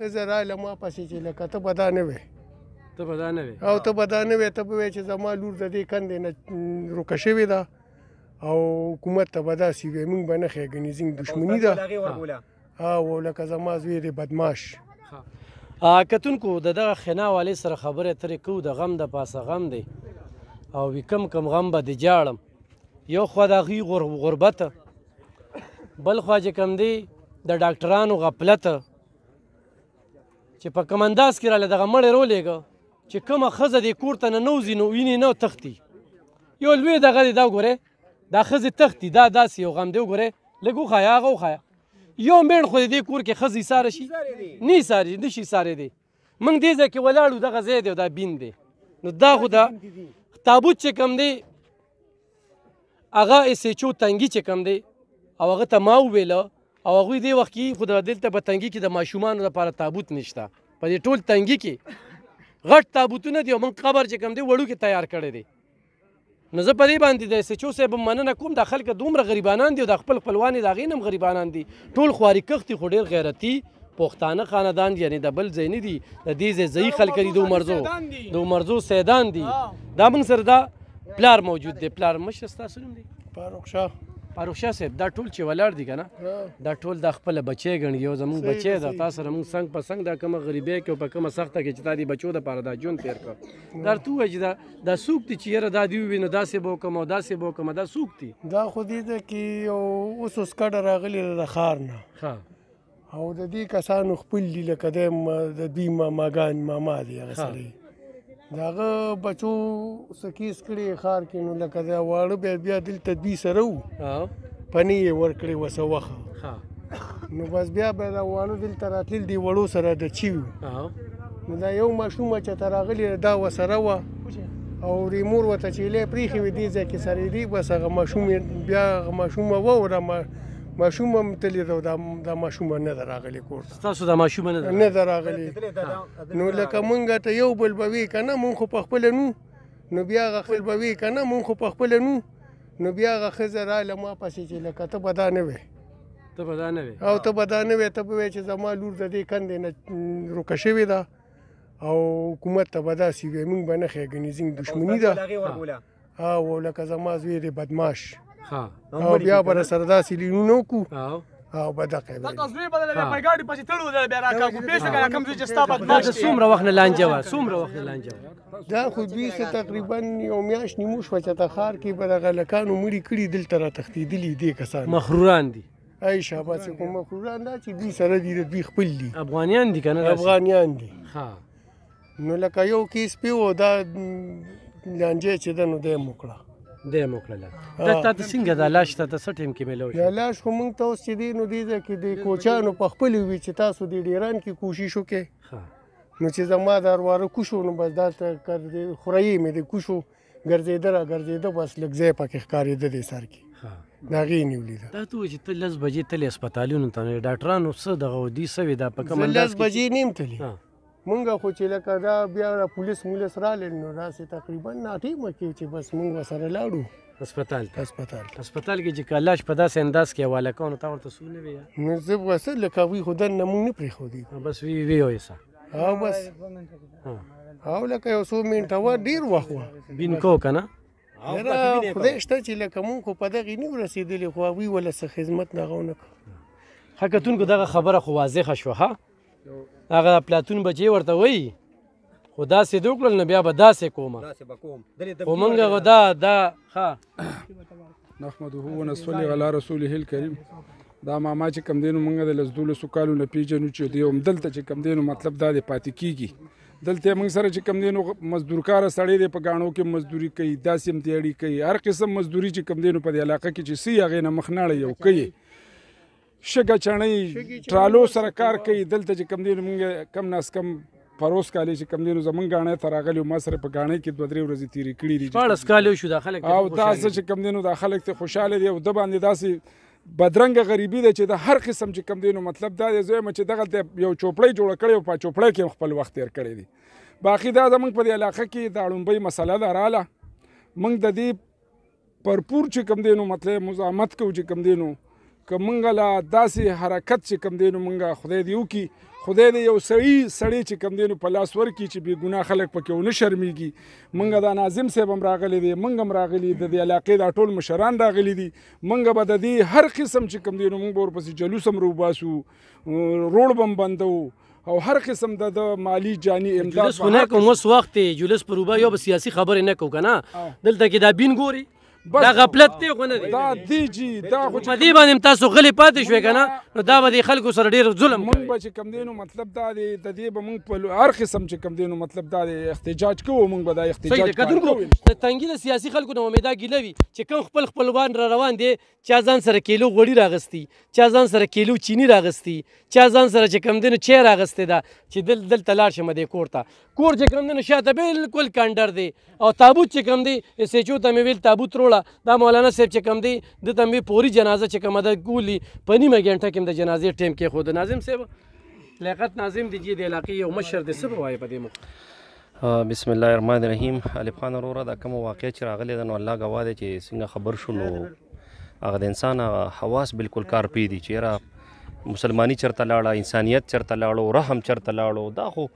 ښځه راله ما پسې چې لکه ته به دا نه وې ته به دا نه وې او ته به دا نه وې ته به وایې چې زما لور د دې کندې نه روکه شوې ده او حکومت ته به داسې وې موږ به نه ښېګنې زموږ دښمني ده او لکه زما زوی دی بدماش. کتونکو د دغه خنا والي سره خبرې اترې کوو د غم د پاسه غم دی او وي کم غم به دې جاړم یو خوا د هغوی غربت بل خوا چې کوم دی د ډاکټرانو غفلت چې په کوم انداز کې راله دغه مړی رولېږه چې کومه ښځه دې کور ته ننوځي نو وینې نه تښتي یو لوی دغه دی دا وګورئ دا ښځې تښتي دا داسې یو غم دی وګورئ لږ وښایه هغه وښایه یو میړ خو د دې کور کې ښځې ایساره شي نه ایسارې نشي ایسارېدی موږ دې ځای کې ولاړو دغه ځای دی او دا بین دی نو دا خو دا تابوت چې کوم دی هغه اس ایچ او تنګي چې کوم دی او هغه ته ما وویله او هغوی دې وخت کې خو دلته په تنګي کې د ماشومانو لپاره تابوت نشته په دې ټول تنګي کې غټ تابوتونه دي او موږ قبر چې کوم دی وړوکې تیار کړی دی نو زه په دې باندې د اس ایچ او صاحب مننه کوم دا خلک دومره غریبانان دي او د خپل خپلوان یې د هغې نه هم غریبانان دي ټول خواري کښتي خو ډېر غیرتي پښتانه خاندان دي یعنې د بل ځای نه دي د دې ځای ځایي خلک دي د عمرزو سیدان دي دا موږ سره دا پلار موجود دی پلار مشر ستاسو نوم دی فاروق شاه صاحب دا ټول چې ولاړ دي که نه دا ټول دا خپله بچی ګڼي یو زموږ بچی ده تا سره موږ څنګ په څنګ دا کومه غریبۍ کې او په کومه سخته کې چې تا دې بچو دپاره دا ژوند تېر کړ دا ورته ووایه چې دا څوک دي چې یاره دا دې ووي نو داسې به وکړم او داسې به وکړم دا څوک دي دا خو دې ده کې یو اوس کډه راغلې ده د ښار نه او د دې کسانو خپل دي لکه د دوی ماما دی هغه سړی د هغه بچو څه کیس کړي ښار کې نو لکه دا واړه بیا دلته دوی سره وو پنې یې ورکړې وه څه وخه نو بس بیا به دا واړه دلته راتلل دې وړو سره ډچي وو نو دا یو ماشومه چې ته راغلې دا ورسره وه او ریمور ورته چیلې پرېښې وې دې ځای کې سره دي بس هغه ماشوم بیا هغه ماشومه واوره ماشوم هم تللی ده او دا ماشومه نه ده راغلې کور ته ستاسو دا ماشومه نه ده راغلې نو لکه مونږ ته یو بل به وي که نه مونږ خو پخپله نو بیا هغه خپل به وي که نه مونږ خو پخپله نو بیا هغه ښځه راله ما پسې چې لکه ته به دا نه وې او ته به دا نه وې ته به وایې چې زما لور د دې کندې نه روکه شوې ده او حکومت ته به داسې وې موږ به نه ښېګنې زموږ دښمني ده او لکه زما زوی دی بدماش او بیا به سره داسې لینونه وکړو او به دغه څومره وخت نه لانجه وه دا خو دوی څه تقریبا یو میاشت نیمو شوه چې ته ښار کې به دغه هلکانو مړي کړي دلته را تښتېدلي دې کسان مغروران دي ای شاباس کوم مغروران دا چې دوی سره دي د دوی خپل دي افغانیان دي که نه افغانیان دي نو لکه یو کیس پې و دا لانجه چې ده نو دی یې وکړه تا ته څنګه دا لاش ته څه ټایم کې میلاو شو دا لاش خو موږ ته اوس چې دی نو دې ځای کې د کوچیانو په خپلې وي چې تاسو د ډیران کې کوشش وکړئ نو چې زما دا ورواره کوشو نو بس دلته خورایې مې د کوشو ګرځېده بس لږ ځای پکې ښکارېده دې سر کې د هغې یې نیولې ده دا ته وایي چې ته 10 بجې تلې هسپتالونو ته ډاکټرانو څه دغه دوی څه وي دا په کوم انداز 10 بجې نیم تلې مونږ خو چې لکه دا بیا پولیس مولس رالل نو داسې تقریبا ناټیمه کې چې بس مونږ ورسره لاړو هسپتال کې چې کلاش په داسې انداز کې حواله کوو نو تا ورته څه ونه ویل نو زه به څه لکه هغوی خو دننه مونږ نه پرېښودي بس ویې سه او بس او لکه یو څو منټه وه ډېر وخت وه بین کو که نه یاره خدای شته چې لکه مونږ خو په دغې نه ورسېدلي خو هغوی وله څه خدمت نه هغه ونه کړو ښه کتونکو دغه خبره خو واضحه شوه ښه هغه پلاتون بچې ورته وایي خو داسې دې وکړل نو بیا به داسې کومه خو مونږ خو دا ښه نحمده ونصلي علی رسوله الکریم دا ماما چې کم دی نو مونږ د 12 کالو نه پیژنو چې دی همدلته چې کم دی نو مطلب دا دی پاتې کېږي دلته موږ سره چې کم دی نو مزدورکاره سړی دی په ګاڼو کې مزدوري کوي داسې هم تیاړي کوي هر قسم مزدوري چې کم دی نو په دې علاقه کې چې څه یې هغې نه مخ نه اړوي او کوي شګه چڼۍ ټرالو سره کار کوي دلته چې کم دی نو مونږ کم ناس کم پروس کالې چې کم دی نو زمونږ ګاڼی ته راغلي ما سره په ګاڼۍ کې 2-3 ورځې تېرې کړي دي 14 کال شو دا خلک او دا څه چې کم دی نو دا خلک ته خوشحاله دي او د باندې داسې بدرنګه غریبي ده چې د هر قسم چې کم دی نو مطلب دا دی زه یم چې دغلته یو چوپړی جوړه کړې او په چوپړی کې خپل وخت تېر کړی دی باقي دا زمونږ په دې علاقه کې دا لومبۍ مسله ده راله موږ د دې پرپور چې کم دی نو مطلب مزاحمت کوو چې کم دی نو که مونږ له داسې حرکت چې کم دی نو مونږ خدای دې وکړي خدای دې یو سړی چې کوم دی نو په لاس ورکړي چې بې ګناه خلک پکې ونه شرمېږي. موږ دا ناظم صاحب هم راغلی دی، موږ هم راغلي د دې علاقې دا ټول مشران راغلي دي. موږ به د دې هر قسم چې کوم دی نو موږ به ورپسې جلوس هم روباسو، روډ به هم بندو او هر قسم د مالی جاني امداد. جلوس خو نه کوم، اوس وخت دی جلوس پر روبا یو به سیاسي خبرې نه کوو که نه. دلته کې دا بین ګوري، دا غفلت دی خو نه دی. دا دی جی دا خو په دې باندې تاسو غلي پاتې شوې که نه، نو دا به د خلکو سره ډېر ظلم موږ به چې کوم دی نو مطلب دا دی د دې به موږ په هر قسم چې کوم دی نو مطلب دا دی احتجاج کوو. موږ به دا احتجاج کوو. د تنګي د سیاسي خلکو نه امیدا ګیله وي چې کوم خپل خپلوان را روان دي، چا ځان سره کیلو غوړي راغستی، چا ځان سره کیلو چینی راغستی، چا ځان سره چې کوم دی نو چای راغستی ده چې دلته لاړ شم دې کور ته. کور چې کوم دی نو شاته بالکل کانډر دی او تابوت چې کوم دی اس ایچ او ته مې ویل تابوت روړه. دا مولانا صاحب چې کوم دی د ته مې پوری جنازه چې کومه ده ګولي په نیمه ګنټه کې د جنازې ټیم کې خود. ناظم صاحب لیاقت ناظم دی د علاقې یو مشر دی، څه به وایي په دې موقع؟ بسم الله الرحمن الرحیم. الف خان وروره دا کوم واقع چې راغلی ده نو الله ګواه دی چې څنګه خبر شو نو هغه د انسان حواس بالکل کار پی دي چې یاره مسلمانی چرته لاړه، انسانیت چرته لاړو، رحم چرته لاړو. دا خو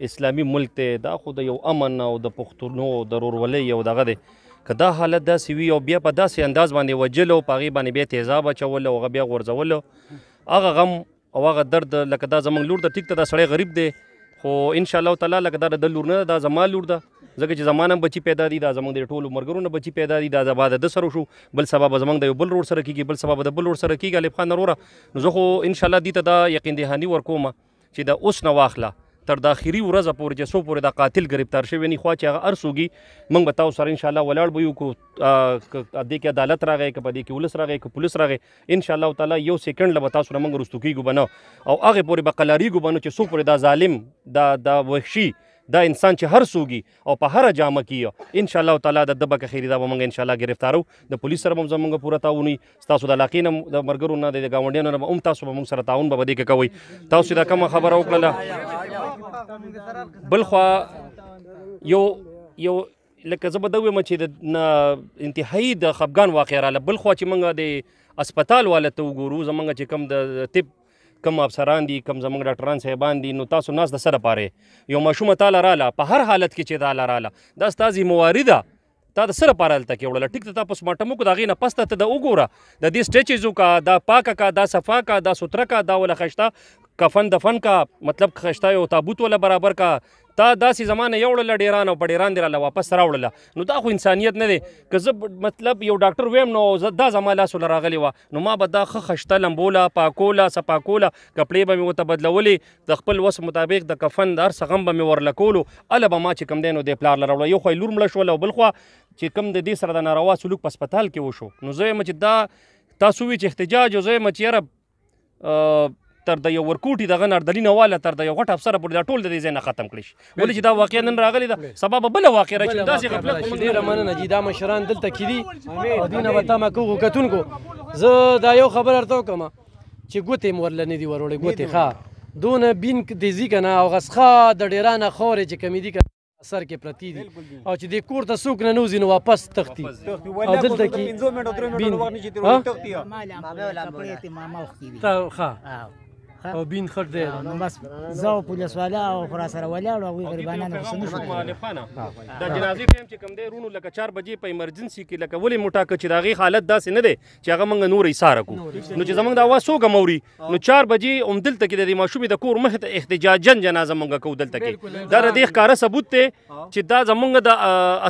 اسلامي ملک دی، دا خو د یو امن او د پښتونو د ورورولۍ یو دغه دی. که دا حالت داسې وي او بیا په داسې انداز باندې وجلو، په هغې باندې بیا تیزاب اچولو، هغه بیا غورځولو، هغه غم او هغه درد لکه دا زموږ لور ده. ټیک ته دا سړی غریب دی خو انشاءالله تعالی لکه دا د لور نه ده، دا زما لور ده، ځکه چې زما نه بچي پیدا دي، دا زموږ د ټولو ملګرو نه بچي پیدا دي. دا زما د ده سره شو، بل سبا به زموږ د یو بل ورور سره کېږي، بل سبا به د بل ورور سره کېږي. الف خان وروره نو زه خو انشاءالله دې ته دا یقین دهاني ورکوم چې د اوس نه واخله تر د اخري ورځه پورې چې څو پورې د قاتل گرفتار شوی نه خوا چې هغه ارسوږي، موږ به تاسو سره انشاءالله ولاړ به یو کو دې کې عدالت راغی، که په دې کې ولس راغی، که پولیس راغی، انشاءالله تعالی یو سیکنډ له به تاسو نه موږ رستو کېږو به نه او هغې پورې به قلاریږو به نه چې څو پورې دا ظالم دا وحشي دا انسان چې هر څوږي او په هره جامه کې انشاءالله تعالی د ده به که خیري دا به موږ انشاءالله ګرفتارو. د پولیس سره به هم زموږ پوره تعاون وي، ستاسو د علاقې نه د ملګرو نه د ګاونډیانو نه به هم تاسو به موږ سره تعاون به په دې کې کوئ. تاسو دا کومه خبره وکړله. بل خوا یو لکه زه به دا ویم چې د انتهایی د خفګان واقع راله. بل خوا چې موږ د اسپتال والا ته وګورو، زموږ چې کوم د طب کم افسران دي، کم زموږ ډاکټران صاحبان دي، نو تاسو ناس د څه دپاره یو ماشومه تاله راله، په هر حالت کې چې تاله راله دا ستا ذمواري ده، تا د څه لپاره هلته کې وړله. ټیک ته تا پوسټمارټم وکړو، د هغې نه پس ته ته د وګوره د دې سټیچز وکړه، دا پاکه کا، دا صفا کا، دا سوتره کا، دا وله ښایسته کفن دفن کا، مطلب ښایسته یو تابوت وله برابر کا. تا داسې زمانه یې وړله ډیران او په ډیران دې راله واپس راوړله، نو دا خو انسانیت نه دی. که زه مطلب یو ډاکټر ویم نو دا زما لاس وله راغلې وه نو ما به دا ښه خشته لمبوله، پاکوله، سپاکوله، کپړې به مې ورته بدلولې، د خپل وس مطابق د کفن د هر څه غم به مې ورله کولو. هله به ما چې کوم دی نو دې پلار له راوړه. یو خوا یې لور مړه شوله او بل خوا چې کوم د دې سره د ناروا سلوک په هسپتال کې وشو. نو زه یم چې دا تاسو وی چې احتجاج، او زه یم چې یاره تر د یو ورکوټي دغه نردلي نه واله تر د یو غټ افسره پورې دا ټول د دې ځای نه ختم کړي شي. ولې چې دا واقعیا نن راغلې ده، سبا به بله واقع راشي. داسې غفلت ډېره مننه جي، دا مشران دلته کې دي او دوی نه به تمه کوو کتونکو. زه دا یو خبر درته وکړم چې ګوتې مې ورله نه دي وروړې، ګوتې ښه دونه بین دې ځي که نه او غسخه د ډېرانه خاورې چې کمې دي که سر کې پرتی دي او چې دې کور ته څوک نه نوځي نو واپس تښتي او دلته کې او بین خټ دی نو بس زه او پولیس والا او خورا سره ولاړو هغوی غریبانان خو څه نه شو مخالفانه د جنازې ټایم چې کوم دی رونو لکه 4 بجې په ایمرجنسي کې لکه ولې موټا که چې د هغې حالت داسې نه دی چې هغه موږ نور ایساره کړو نو چې زموږ د اواز څوک هم اوري نو 4 بجې همدلته کې د دې ماشومې د کور مخې ته احتجاجاً جنازه موږ کوو دلته کې دا د دې ښکاره ثبوت دی چې دا زموږ د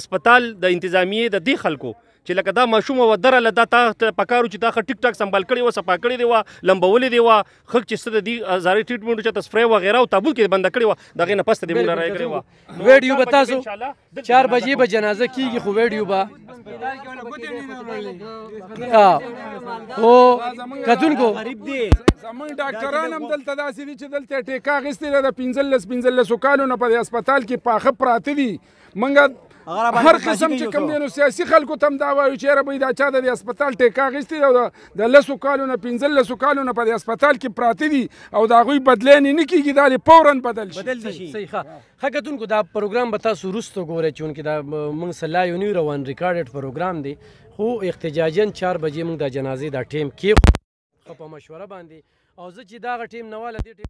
اسپتال د انتظامیې د دې خلکو چې لکه دا ماشوم و درله دا تا پکارو چې دا ښه ټیک ټاک سنبال کړې وه صفا کړې دی وه لمبولې دی وه ښه چې څه د دې هزارې ټریټمنټ چې ته سپری وغیره او تابوت کې بنده کړې وه د هغې نه پس ته دې موږ رایې کړې وه ویډیو به تاسو 4 بجې به جنازه کېږي خو ویډیو به خو کتونکو زمونږ ډاکټران هم دلته داسې دي چې دلته ټیکه اخیستې ده د 15 کالو نه په دې اسپتال کې پاخه پراته دي موږ هر قسم چې کوم دی نو سیاسي خلکو ته هم دا وایو چې یاره به دا چا د دې اسپتال ټیکه اخیستې ده د 10 کالو نه 15 کالو نه په دې اسپتال کې پراته دي او د هغوی بدلین نه کېږي دا دې فوراً بدل شي صحیح ښه کتونکو دا پروګرام به تاسو وروسته ګورئ چونکې دا موږ سره لایو نه روان ریکارډډ پروګرام دی خو احتجاجاً 4 بجې موږ د جنازې دا ټیم کېښود ښه په مشوره باندې او زه چې دغه ټیم نه واله دې ټیم